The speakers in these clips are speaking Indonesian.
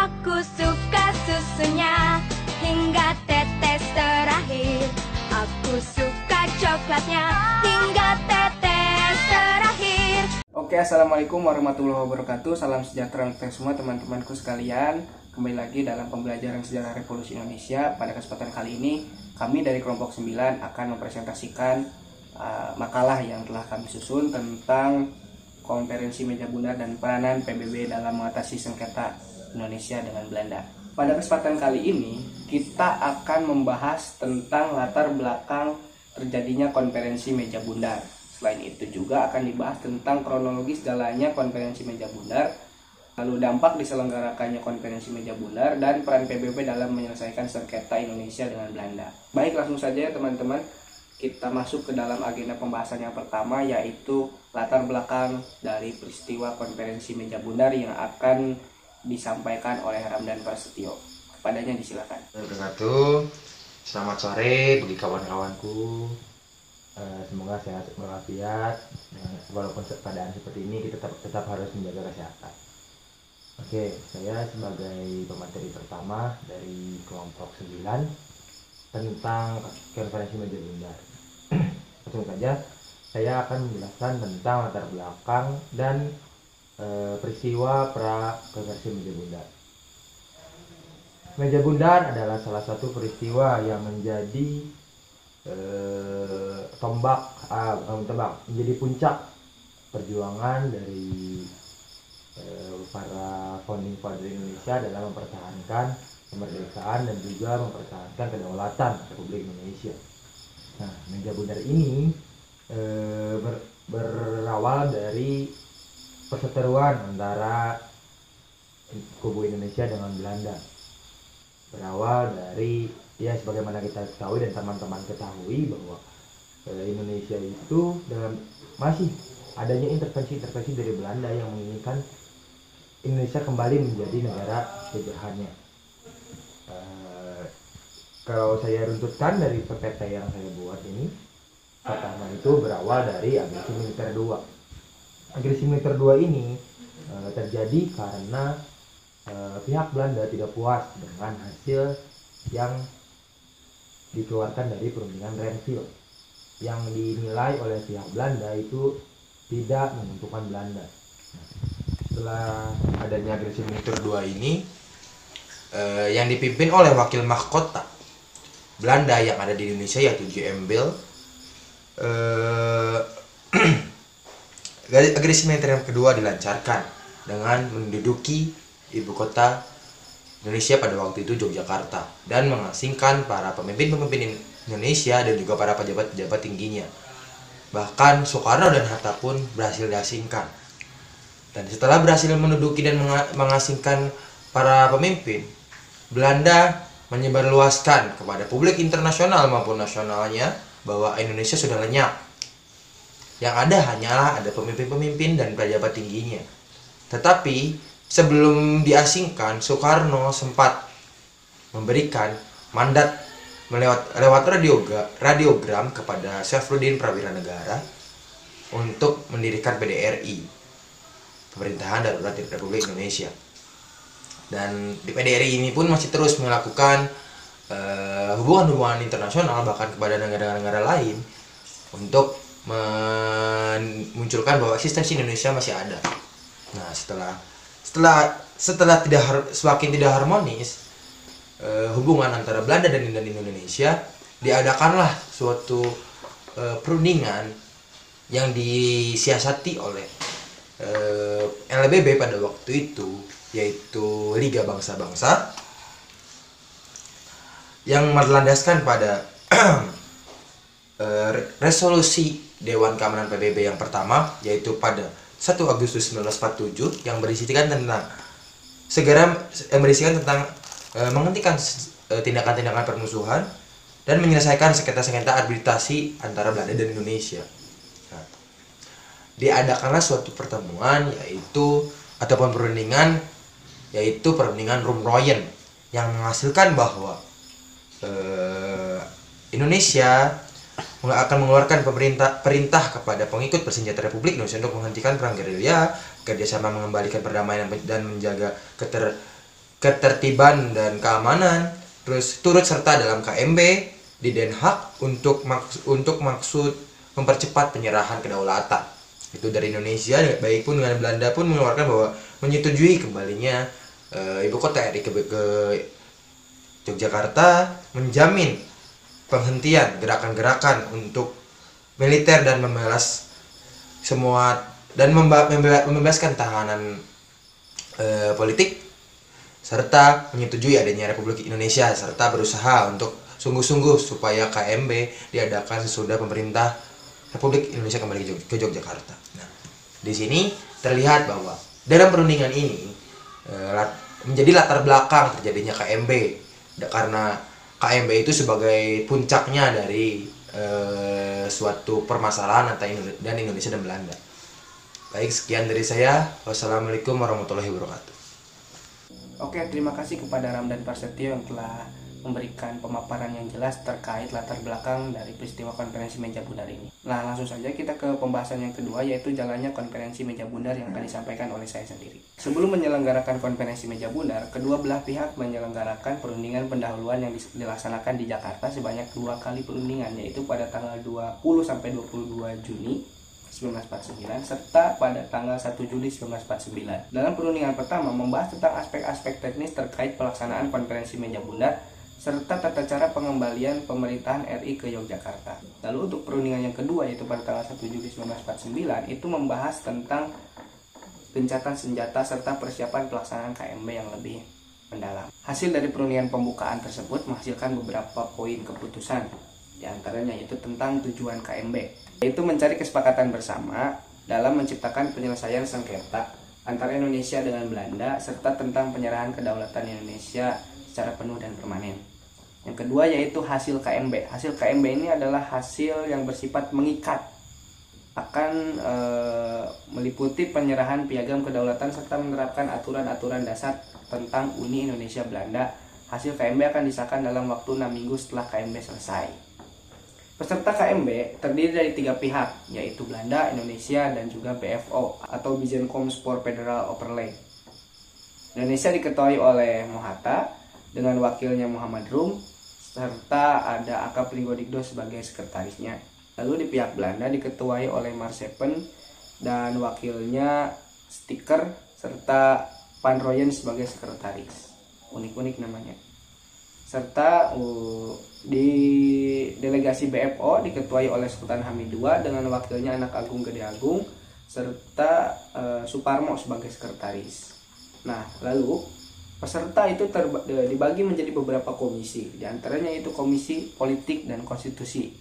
Aku suka susunya hingga tetes terakhir. Aku suka coklatnya hingga tetes terakhir. Oke, assalamualaikum warahmatullahi wabarakatuh. Salam sejahtera untuk semua teman-temanku sekalian. Kembali lagi dalam pembelajaran sejarah revolusi Indonesia. Pada kesempatan kali ini, kami dari kelompok 9 akan mempresentasikan makalah yang telah kami susun tentang konferensi meja bundar dan peranan PBB dalam mengatasi sengketa Indonesia dengan Belanda. Pada kesempatan kali ini, kita akan membahas tentang latar belakang terjadinya konferensi meja bundar. Selain itu juga akan dibahas tentang kronologis jalannya konferensi meja bundar, lalu dampak diselenggarakannya konferensi meja bundar, dan peran PBB dalam menyelesaikan sengketa Indonesia dengan Belanda. Baik, langsung saja ya teman-teman, kita masuk ke dalam agenda pembahasan yang pertama, yaitu latar belakang dari peristiwa konferensi meja bundar yang akan disampaikan oleh Ramdan Prasetyo. Kepadanya disilakan. Wabarakatuh. Selamat sore bagi kawan-kawanku. Semoga sehat walafiat. Walaupun keadaan seperti ini, kita tetap harus menjaga kesehatan. Oke, saya sebagai pemateri pertama dari kelompok 9 tentang konferensi meja bundar. Langsung saja, saya akan menjelaskan tentang latar belakang dan peristiwa pra konferensi meja bundar. Meja bundar adalah salah satu peristiwa yang menjadi menjadi puncak perjuangan dari para founding father Indonesia dalam mempertahankan kemerdekaan dan juga mempertahankan kedaulatan Republik Indonesia. Nah, meja bundar ini berawal dari perseteruan antara kubu Indonesia dengan Belanda. Berawal dari, ya sebagaimana kita ketahui dan teman-teman ketahui, bahwa Indonesia itu masih adanya intervensi-intervensi dari Belanda yang menginginkan Indonesia kembali menjadi negara jajahannya. Kalau saya runtutkan dari PPT yang saya buat ini, pertama itu berawal dari agresi militer 2. Agresi militer 2 ini terjadi karena pihak Belanda tidak puas dengan hasil yang dikeluarkan dari perundingan Renville, yang dinilai oleh pihak Belanda itu tidak menguntungkan Belanda. Setelah adanya agresi militer 2 ini, yang dipimpin oleh wakil mahkota Belanda yang ada di Indonesia, yaitu J.M. Bell, agresi militer yang kedua dilancarkan dengan menduduki ibu kota Indonesia pada waktu itu, Yogyakarta, dan mengasingkan para pemimpin-pemimpin Indonesia dan juga para pejabat-pejabat tingginya. Bahkan Soekarno dan Hatta pun berhasil diasingkan. Dan setelah berhasil menduduki dan mengasingkan para pemimpin, Belanda menyebarluaskan kepada publik internasional maupun nasionalnya bahwa Indonesia sudah lenyap. Yang ada hanyalah ada pemimpin-pemimpin dan pejabat tingginya. Tetapi sebelum diasingkan, Soekarno sempat memberikan mandat lewat radiogram kepada Syafruddin Prawira Negara untuk mendirikan PDRI, Pemerintahan Darurat Republik Indonesia. Dan di PDRI ini pun masih terus melakukan hubungan-hubungan internasional bahkan kepada negara-negara lain untuk memunculkan bahwa eksistensi Indonesia masih ada. Nah, setelah semakin tidak harmonis hubungan antara Belanda dan Indonesia, diadakanlah suatu perundingan yang disiasati oleh LBB pada waktu itu, yaitu Liga Bangsa-Bangsa, yang berlandaskan pada resolusi Dewan Keamanan PBB yang pertama, yaitu pada 1 Agustus 1947, yang berisikan tentang menghentikan tindakan-tindakan permusuhan dan menyelesaikan sengketa-sengketa arbitrasi antara Belanda dan Indonesia. Nah, diadakanlah suatu pertemuan ataupun perundingan, yaitu perundingan Rumroyen, yang menghasilkan bahwa Indonesia akan mengeluarkan perintah kepada pengikut bersenjata Republik Indonesia untuk menghentikan perang gerilya, kerjasama mengembalikan perdamaian dan menjaga ketertiban dan keamanan, terus turut serta dalam KMB di Den Haag untuk maksud mempercepat penyerahan kedaulatan. Itu dari Indonesia, baik pun dengan Belanda pun mengeluarkan bahwa menyetujui kembalinya ibu kota RI ke Yogyakarta, menjamin penghentian gerakan-gerakan untuk militer dan membalas semua dan membebaskan tahanan politik, serta menyetujui adanya Republik Indonesia, serta berusaha untuk sungguh-sungguh supaya KMB diadakan sesudah pemerintah Republik Indonesia kembali ke Yogyakarta. Nah, di sini terlihat bahwa dalam perundingan ini menjadi latar belakang terjadinya KMB, karena KMB itu sebagai puncaknya dari suatu permasalahan antara Indonesia dan Belanda. Baik, sekian dari saya. Wassalamualaikum warahmatullahi wabarakatuh. Oke, terima kasih kepada Ramdan Prasetyo yang telah memberikan pemaparan yang jelas terkait latar belakang dari peristiwa konferensi meja bundar ini. Nah, langsung saja kita ke pembahasan yang kedua, yaitu jalannya konferensi meja bundar yang akan disampaikan oleh saya sendiri. Sebelum menyelenggarakan konferensi meja bundar, kedua belah pihak menyelenggarakan perundingan pendahuluan yang dilaksanakan di Jakarta sebanyak 2 kali perundingan, yaitu pada tanggal 20 sampai 22 Juni 1949 serta pada tanggal 1 Juli 1949. Dalam perundingan pertama membahas tentang aspek-aspek teknis terkait pelaksanaan konferensi meja bundar serta tata cara pengembalian pemerintahan RI ke Yogyakarta. Lalu untuk perundingan yang kedua, yaitu pada tanggal 1 Juli 1949, itu membahas tentang gencatan senjata serta persiapan pelaksanaan KMB yang lebih mendalam. Hasil dari perundingan pembukaan tersebut menghasilkan beberapa poin keputusan, di antaranya yaitu tentang tujuan KMB, yaitu mencari kesepakatan bersama dalam menciptakan penyelesaian sengketa antara Indonesia dengan Belanda serta tentang penyerahan kedaulatan Indonesia secara penuh dan permanen. Yang kedua yaitu hasil KMB. Hasil KMB ini adalah hasil yang bersifat mengikat, akan meliputi penyerahan piagam kedaulatan serta menerapkan aturan-aturan dasar tentang Uni Indonesia Belanda. Hasil KMB akan disahkan dalam waktu 6 minggu setelah KMB selesai. Peserta KMB terdiri dari 3 pihak, yaitu Belanda, Indonesia, dan juga BFO atau Bijenkomspor Federal Overlay. Indonesia diketuai oleh Mohatta dengan wakilnya Muhammad Rum, serta ada Aka Pringgodikdo sebagai sekretarisnya. Lalu di pihak Belanda diketuai oleh Marsepen dan wakilnya Sticker, serta Van Rooyen sebagai sekretaris. Unik-unik namanya. Serta di delegasi BFO diketuai oleh Sultan Hamid II dengan wakilnya Anak Agung Gede Agung serta Suparmo sebagai sekretaris. Nah, lalu peserta itu dibagi menjadi beberapa komisi, di antaranya itu Komisi Politik dan Konstitusi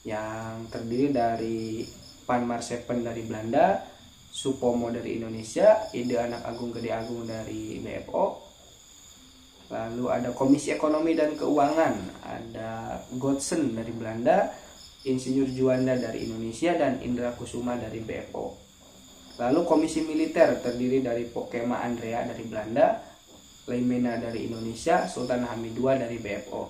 yang terdiri dari Van Marsepen dari Belanda, Supomo dari Indonesia, Ide Anak Agung Gede Agung dari BFO. Lalu ada Komisi Ekonomi dan Keuangan, ada Godsen dari Belanda, Insinyur Juanda dari Indonesia, dan Indra Kusuma dari BFO. Lalu Komisi Militer terdiri dari Pokema Andrea dari Belanda, Leimena dari Indonesia, Sultan Hamid II dari BFO.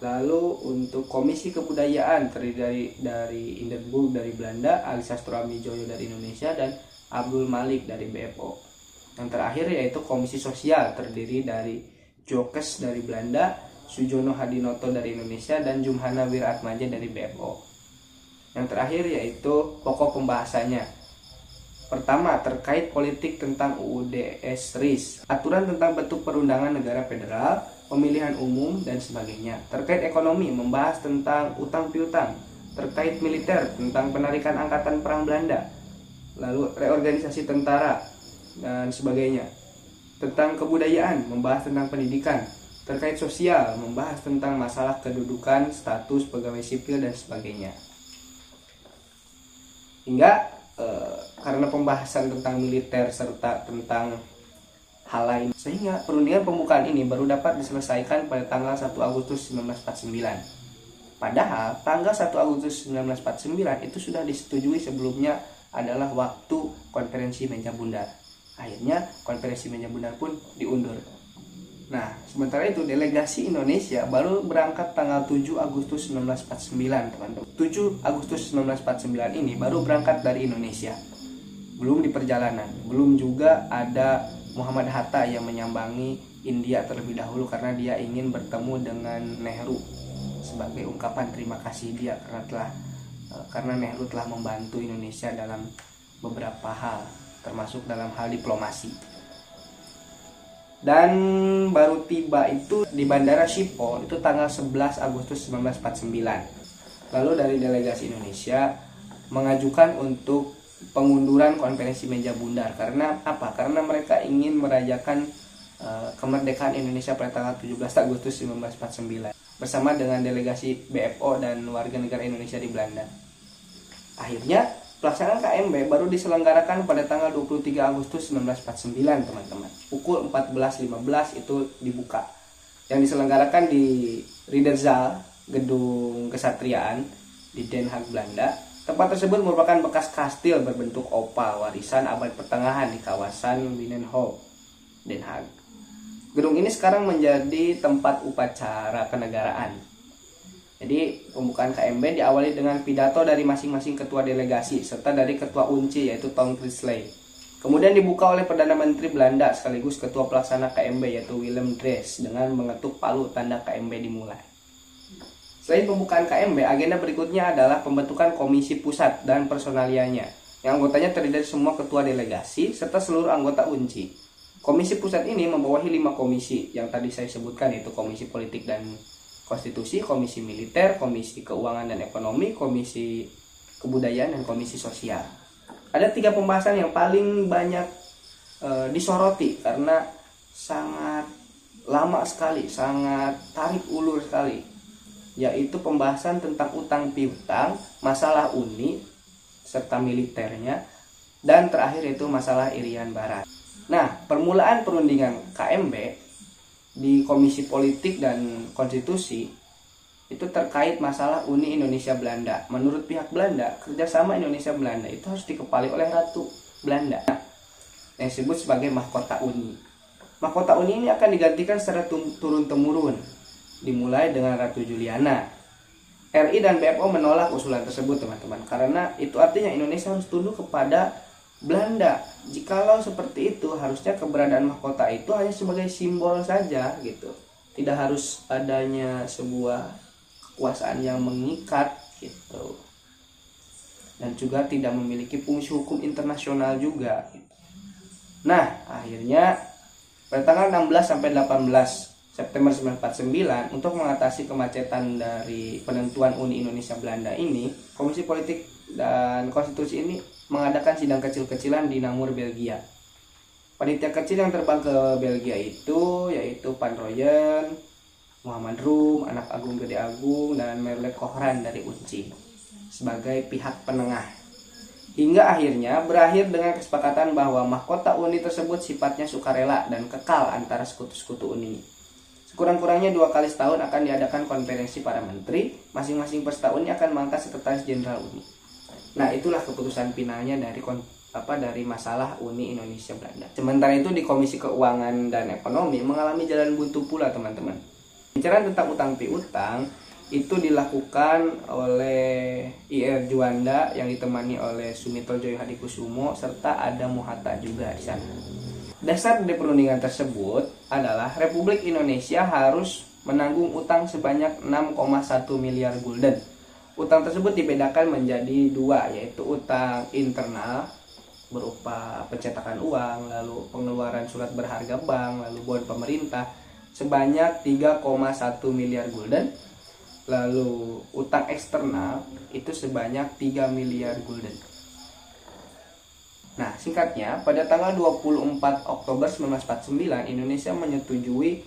Lalu untuk Komisi Kebudayaan terdiri dari Hindenburg dari Belanda, Ali Sastroamidjojo dari Indonesia, dan Abdul Malik dari BFO. Yang terakhir yaitu Komisi Sosial terdiri dari Jokes dari Belanda, Sujono Hadinoto dari Indonesia, dan Jumhana Wiratmaja dari BFO. Yang terakhir yaitu pokok pembahasannya. Pertama, terkait politik tentang UUDS RIS, aturan tentang bentuk perundangan negara federal, pemilihan umum, dan sebagainya. Terkait ekonomi, membahas tentang utang piutang. Terkait militer, tentang penarikan angkatan perang Belanda. Lalu reorganisasi tentara, dan sebagainya. Tentang kebudayaan, membahas tentang pendidikan. Terkait sosial, membahas tentang masalah kedudukan, status pegawai sipil, dan sebagainya. Hingga karena pembahasan tentang militer serta tentang hal lain, sehingga perundingan pembukaan ini baru dapat diselesaikan pada tanggal 1 Agustus 1949. Padahal tanggal 1 Agustus 1949 itu sudah disetujui sebelumnya adalah waktu konferensi meja bundar. Akhirnya konferensi meja bundar pun diundur. Nah, sementara itu delegasi Indonesia baru berangkat tanggal 7 Agustus 1949, teman-teman. 7 Agustus 1949 ini baru berangkat dari Indonesia. Belum di perjalanan, belum juga ada Muhammad Hatta yang menyambangi India terlebih dahulu karena dia ingin bertemu dengan Nehru sebagai ungkapan terima kasih dia karena Nehru telah membantu Indonesia dalam beberapa hal, termasuk dalam hal diplomasi. Dan baru tiba itu di Bandara Schiphol itu tanggal 11 Agustus 1949. Lalu dari delegasi Indonesia mengajukan untuk pengunduran konferensi meja bundar. Karena apa? Karena mereka ingin merayakan kemerdekaan Indonesia pada tanggal 17 Agustus 1949 bersama dengan delegasi BFO dan warga negara Indonesia di Belanda. Akhirnya pelaksanaan KMB baru diselenggarakan pada tanggal 23 Agustus 1949, teman-teman. Pukul 14.15 itu dibuka. Yang diselenggarakan di Ridderzaal, gedung kesatriaan di Den Haag, Belanda. Tempat tersebut merupakan bekas kastil berbentuk opal warisan abad pertengahan di kawasan Binnenhof, Den Haag. Gedung ini sekarang menjadi tempat upacara kenegaraan. Jadi pembukaan KMB diawali dengan pidato dari masing-masing ketua delegasi serta dari ketua UNCI yaitu Tom Chrisley. Kemudian dibuka oleh Perdana Menteri Belanda sekaligus ketua pelaksana KMB yaitu Willem Drees dengan mengetuk palu tanda KMB dimulai. Selain pembukaan KMB, agenda berikutnya adalah pembentukan komisi pusat dan personalianya yang anggotanya terdiri dari semua ketua delegasi serta seluruh anggota UNCI. Komisi pusat ini membawahi 5 komisi yang tadi saya sebutkan, yaitu Komisi Politik dan Konstitusi, Komisi Militer, Komisi Keuangan dan Ekonomi, Komisi Kebudayaan, dan Komisi Sosial. Ada 3 pembahasan yang paling banyak disoroti karena sangat lama sekali, sangat tarik ulur sekali, yaitu pembahasan tentang utang piutang, masalah UNI serta militernya, dan terakhir itu masalah Irian Barat. Nah, permulaan perundingan KMB di Komisi Politik dan Konstitusi itu terkait masalah Uni Indonesia Belanda. Menurut pihak Belanda, kerjasama Indonesia Belanda itu harus dikepali oleh Ratu Belanda yang disebut sebagai mahkota Uni. Mahkota Uni ini akan digantikan secara turun-temurun, dimulai dengan Ratu Juliana. RI dan BFO menolak usulan tersebut, teman-teman, karena itu artinya Indonesia harus tunduk kepada Belanda. Jikalau seperti itu, harusnya keberadaan mahkota itu hanya sebagai simbol saja gitu. Tidak harus adanya sebuah kekuasaan yang mengikat gitu. Dan juga tidak memiliki fungsi hukum internasional juga gitu. Nah, akhirnya pada tanggal 16 sampai 18 September 1949 untuk mengatasi kemacetan dari penentuan Uni Indonesia Belanda ini, Komisi Politik dan Konstitusi ini mengadakan sidang kecil-kecilan di Namur, Belgia. Panitia kecil yang terbang ke Belgia itu yaitu Van Rooyen, Muhammad Rum, Anak Agung Gede Agung, dan Merle Kohran dari UNCI sebagai pihak penengah. Hingga akhirnya berakhir dengan kesepakatan bahwa mahkota Uni tersebut sifatnya sukarela dan kekal antara sekutu-sekutu Uni. Sekurang-kurangnya 2 kali setahun akan diadakan konferensi para menteri, masing-masing peserta Uni akan mengangkat sekretaris jenderal Uni. Nah, itulah keputusan finalnya dari masalah Uni Indonesia Belanda. Sementara itu di Komisi Keuangan dan Ekonomi mengalami jalan buntu pula, teman-teman. Bicara tentang utang piutang itu dilakukan oleh IR Juanda yang ditemani oleh Sumitro Joyo Hadikusumo serta ada Muhatta juga di sana. Dasar dari perundingan tersebut adalah Republik Indonesia harus menanggung utang sebanyak 6,1 miliar gulden. Utang tersebut dibedakan menjadi 2, yaitu utang internal berupa pencetakan uang, lalu pengeluaran surat berharga bank, lalu bon pemerintah sebanyak 3,1 miliar gulden. Lalu utang eksternal itu sebanyak 3 miliar gulden. Nah, singkatnya, pada tanggal 24 Oktober 1949, Indonesia menyetujui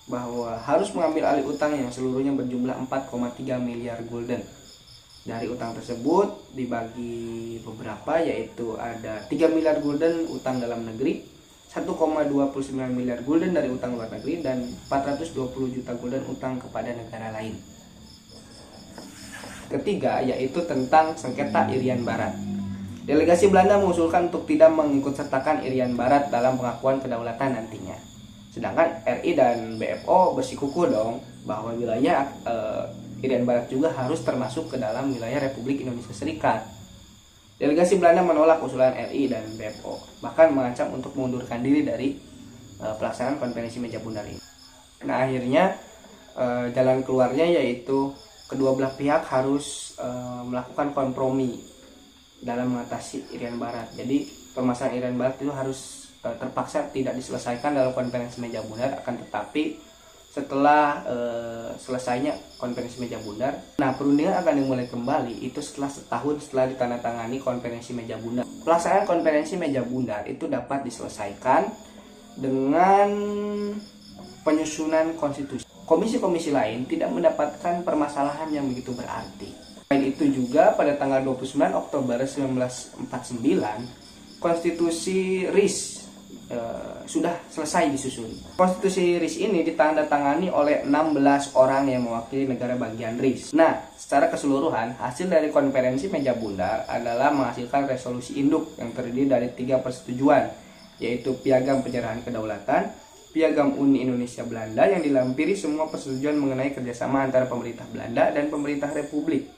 bahwa harus mengambil alih utang yang seluruhnya berjumlah 4,3 miliar gulden. Dari utang tersebut dibagi beberapa, yaitu ada 3 miliar gulden utang dalam negeri, 1,29 miliar gulden dari utang luar negeri, dan 420 juta gulden utang kepada negara lain. Ketiga, yaitu tentang sengketa Irian Barat. Delegasi Belanda mengusulkan untuk tidak mengikutsertakan Irian Barat dalam pengakuan kedaulatan nantinya. Sedangkan RI dan BFO bersikukuh dong bahwa wilayah Irian Barat juga harus termasuk ke dalam wilayah Republik Indonesia Serikat. Delegasi Belanda menolak usulan RI dan BPO, bahkan mengancam untuk mengundurkan diri dari pelaksanaan konferensi meja bundar ini. Nah, akhirnya jalan keluarnya yaitu kedua belah pihak harus melakukan kompromi dalam mengatasi Irian Barat. Jadi permasalahan Irian Barat itu harus terpaksa tidak diselesaikan dalam konferensi meja bundar, akan tetapi setelah selesainya konferensi meja bundar, nah perundingan akan dimulai kembali itu setelah setahun setelah ditandatangani konferensi meja bundar. Pelaksanaan konferensi meja bundar itu dapat diselesaikan dengan penyusunan konstitusi. Komisi-komisi lain tidak mendapatkan permasalahan yang begitu berarti. Selain itu juga pada tanggal 29 Oktober 1949 konstitusi RIS sudah selesai disusun. Konstitusi RIS ini ditandatangani oleh 16 orang yang mewakili negara bagian RIS. Nah, secara keseluruhan hasil dari konferensi meja bundar adalah menghasilkan resolusi induk yang terdiri dari 3 persetujuan, yaitu Piagam Penyerahan Kedaulatan, Piagam Uni Indonesia Belanda yang dilampiri semua persetujuan mengenai kerjasama antara pemerintah Belanda dan pemerintah Republik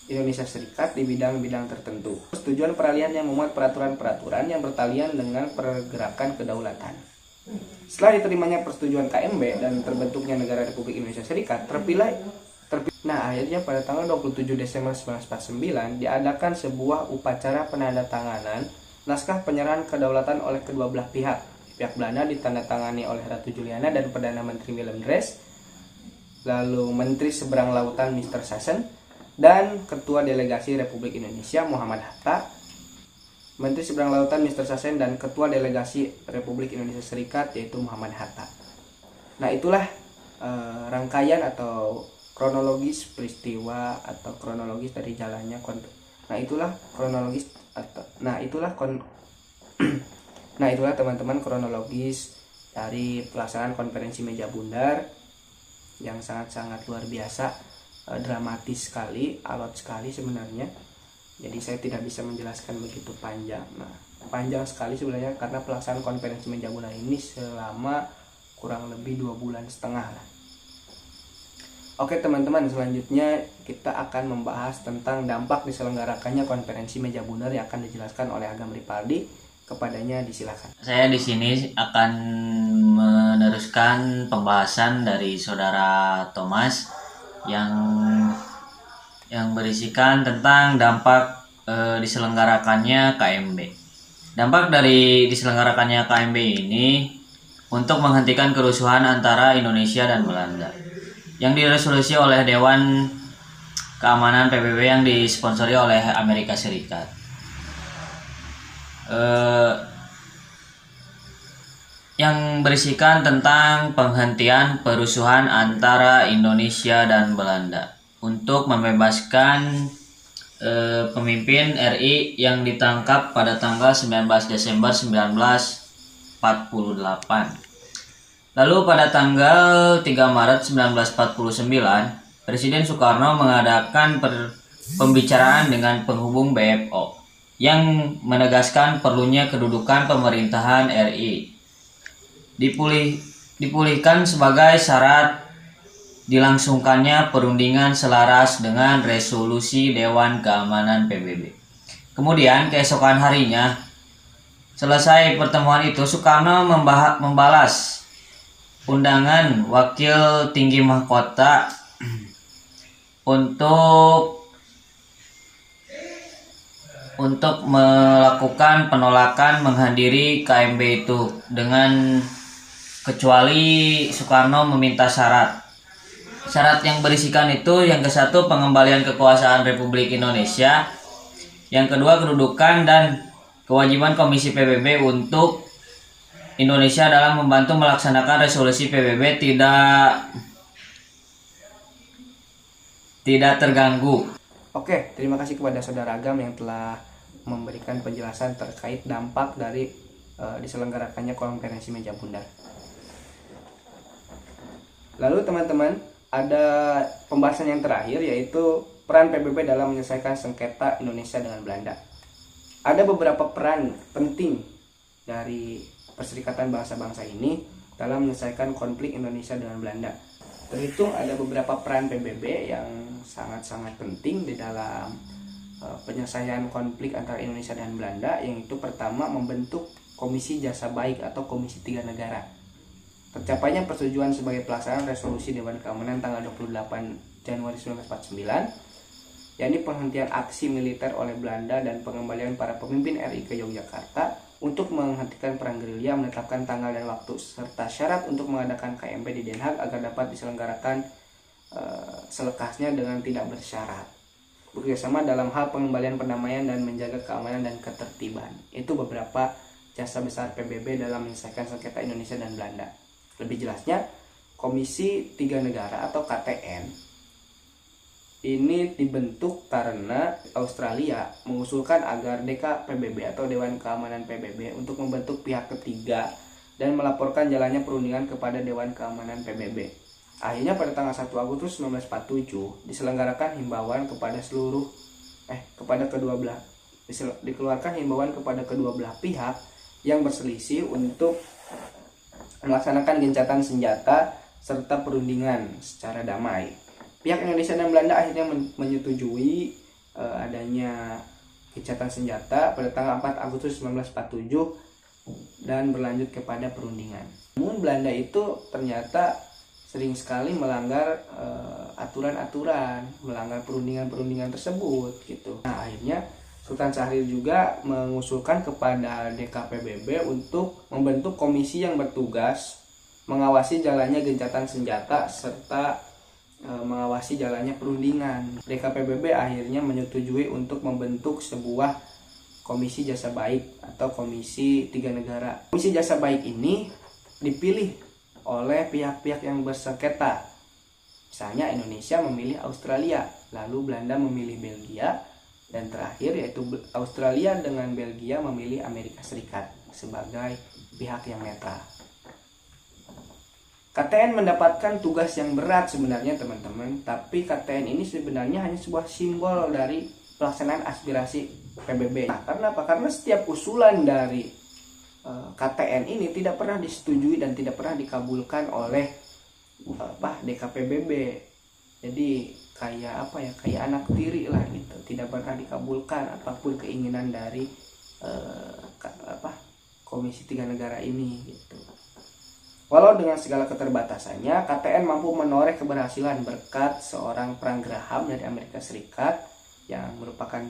Indonesia Serikat di bidang-bidang tertentu. Persetujuan peralihan yang memuat peraturan-peraturan yang bertalian dengan pergerakan kedaulatan. Setelah diterimanya persetujuan KMB dan terbentuknya negara Republik Indonesia Serikat, Nah, akhirnya pada tanggal 27 Desember 1949 diadakan sebuah upacara penandatanganan naskah penyerahan kedaulatan oleh kedua belah pihak. Pihak Belanda ditandatangani oleh Ratu Juliana dan Perdana Menteri Willem Drees, lalu Menteri Seberang Lautan Mr. Sassen, dan Ketua Delegasi Republik Indonesia Muhammad Hatta, Menteri Seberang Lautan Mr. Sassen, dan Ketua Delegasi Republik Indonesia Serikat yaitu Muhammad Hatta. Nah, itulah rangkaian atau kronologis peristiwa atau kronologis dari jalannya Nah, itulah teman-teman kronologis dari pelaksanaan konferensi meja bundar yang sangat-sangat luar biasa, dramatis sekali, alot sekali sebenarnya. Jadi saya tidak bisa menjelaskan begitu panjang. Nah, panjang sekali sebenarnya karena pelaksanaan konferensi meja bundar ini selama kurang lebih 2,5 bulan lah. Oke teman-teman, selanjutnya kita akan membahas tentang dampak diselenggarakannya konferensi meja bundar yang akan dijelaskan oleh Agam Ripaldi. Kepadanya disilakan. Saya di sini akan meneruskan pembahasan dari Saudara Thomas yang berisikan tentang dampak diselenggarakannya KMB. Dampak dari diselenggarakannya KMB ini untuk menghentikan kerusuhan antara Indonesia dan Belanda yang diresolusi oleh Dewan Keamanan PBB yang disponsori oleh Amerika Serikat. Yang berisikan tentang penghentian perusuhan antara Indonesia dan Belanda untuk membebaskan pemimpin RI yang ditangkap pada tanggal 19 Desember 1948. Lalu pada tanggal 3 Maret 1949, Presiden Soekarno mengadakan pembicaraan dengan penghubung BPO yang menegaskan perlunya kedudukan pemerintahan RI dipulihkan sebagai syarat dilangsungkannya perundingan selaras dengan resolusi Dewan Keamanan PBB. Kemudian keesokan harinya, selesai pertemuan itu, Soekarno membalas undangan Wakil Tinggi Mahkota untuk melakukan penolakan menghadiri KMB itu, dengan kecuali Soekarno meminta syarat yang berisikan itu: yang ke-1 pengembalian kekuasaan Republik Indonesia, yang kedua kedudukan dan kewajiban Komisi PBB untuk Indonesia dalam membantu melaksanakan resolusi PBB tidak terganggu. Oke, terima kasih kepada Saudara Agam yang telah memberikan penjelasan terkait dampak dari diselenggarakannya konferensi meja bundar. Lalu teman-teman, ada pembahasan yang terakhir yaitu peran PBB dalam menyelesaikan sengketa Indonesia dengan Belanda. Ada beberapa peran penting dari Perserikatan Bangsa-Bangsa ini dalam menyelesaikan konflik Indonesia dengan Belanda. Terhitung ada beberapa peran PBB yang sangat-sangat penting di dalam penyelesaian konflik antara Indonesia dan Belanda, yang itu pertama membentuk Komisi Jasa Baik atau Komisi Tiga Negara. Tercapainya persetujuan sebagai pelaksanaan resolusi Dewan Keamanan tanggal 28 Januari 1949, yakni penghentian aksi militer oleh Belanda dan pengembalian para pemimpin RI ke Yogyakarta untuk menghentikan perang gerilya, menetapkan tanggal dan waktu serta syarat untuk mengadakan KMP di Den Haag agar dapat diselenggarakan selekasnya dengan tidak bersyarat. Bekerjasama dalam hal pengembalian perdamaian dan menjaga keamanan dan ketertiban. Itu beberapa jasa besar PBB dalam menyelesaikan sengketa Indonesia dan Belanda. Lebih jelasnya, Komisi Tiga Negara atau KTN ini dibentuk karena Australia mengusulkan agar DKPBB atau Dewan Keamanan PBB untuk membentuk pihak ketiga dan melaporkan jalannya perundingan kepada Dewan Keamanan PBB. Akhirnya pada tanggal 1 Agustus 1947 diselenggarakan himbauan kepada dikeluarkan himbauan kepada kedua belah pihak yang berselisih untuk melaksanakan gencatan senjata serta perundingan secara damai. Pihak Indonesia dan Belanda akhirnya menyetujui adanya gencatan senjata pada tanggal 4 Agustus 1947 dan berlanjut kepada perundingan. Namun Belanda itu ternyata sering sekali melanggar aturan-aturan, melanggar perundingan-perundingan tersebut gitu. Nah, akhirnya Sultan Syahrir juga mengusulkan kepada DKPBB untuk membentuk komisi yang bertugas mengawasi jalannya gencatan senjata serta mengawasi jalannya perundingan. DKPBB akhirnya menyetujui untuk membentuk sebuah Komisi Jasa Baik atau Komisi Tiga Negara. Komisi Jasa Baik ini dipilih oleh pihak-pihak yang bersengketa. Misalnya Indonesia memilih Australia, lalu Belanda memilih Belgia, dan terakhir yaitu Australia dengan Belgia memilih Amerika Serikat sebagai pihak yang netral. KTN mendapatkan tugas yang berat sebenarnya teman-teman, tapi KTN ini sebenarnya hanya sebuah simbol dari pelaksanaan aspirasi PBB. Nah, karena apa? Karena setiap usulan dari KTN ini tidak pernah disetujui dan tidak pernah dikabulkan oleh DKPBB. Jadi kayak anak tiri lah gitu, tidak pernah dikabulkan apapun keinginan dari Komisi Tiga Negara ini gitu. Walau dengan segala keterbatasannya, KTN mampu menoreh keberhasilan berkat seorang Frank Graham dari Amerika Serikat yang merupakan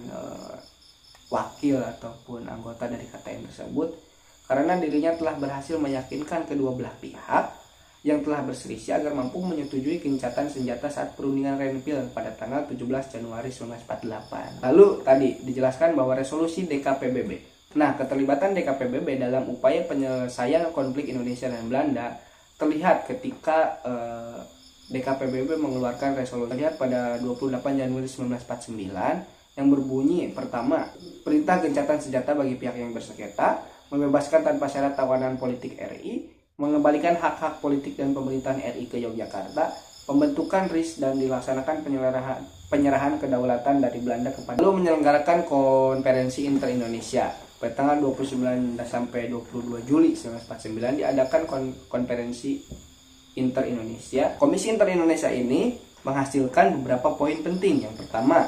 wakil ataupun anggota dari KTN tersebut, karena dirinya telah berhasil meyakinkan kedua belah pihak yang telah berselisih agar mampu menyetujui gencatan senjata saat perundingan Renville pada tanggal 17 Januari 1948. Lalu tadi dijelaskan bahwa resolusi DKPBB. Nah, keterlibatan DKPBB dalam upaya penyelesaian konflik Indonesia dan Belanda terlihat ketika DKPBB mengeluarkan resolusi pada 28 Januari 1949 yang berbunyi, pertama, perintah gencatan senjata bagi pihak yang bersengketa, membebaskan tanpa syarat tawanan politik RI, mengembalikan hak-hak politik dan pemerintahan RI ke Yogyakarta, pembentukan RIS dan dilaksanakan penyerahan kedaulatan dari Belanda kepada, lalu menyelenggarakan konferensi inter-Indonesia. Pada tanggal 29 sampai 22 Juli 1949 diadakan konferensi inter-Indonesia. Komisi inter-Indonesia ini menghasilkan beberapa poin penting. Yang pertama,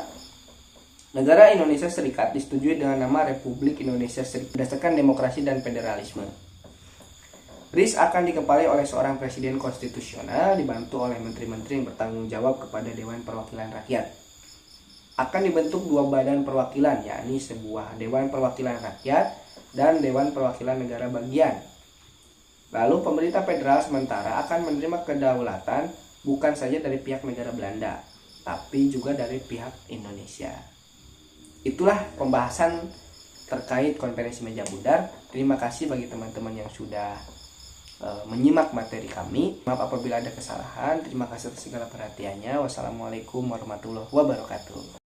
negara Indonesia Serikat disetujui dengan nama Republik Indonesia Serikat berdasarkan demokrasi dan federalisme. RIS akan dikepalai oleh seorang presiden konstitusional dibantu oleh menteri-menteri yang bertanggung jawab kepada Dewan Perwakilan Rakyat. Akan dibentuk dua badan perwakilan, yakni sebuah Dewan Perwakilan Rakyat dan Dewan Perwakilan Negara Bagian. Lalu pemerintah federal sementara akan menerima kedaulatan bukan saja dari pihak negara Belanda, tapi juga dari pihak Indonesia. Itulah pembahasan terkait konferensi meja bundar. Terima kasih bagi teman-teman yang sudah menyimak materi kami. Maaf apabila ada kesalahan. Terima kasih atas segala perhatiannya. Wassalamualaikum warahmatullahi wabarakatuh.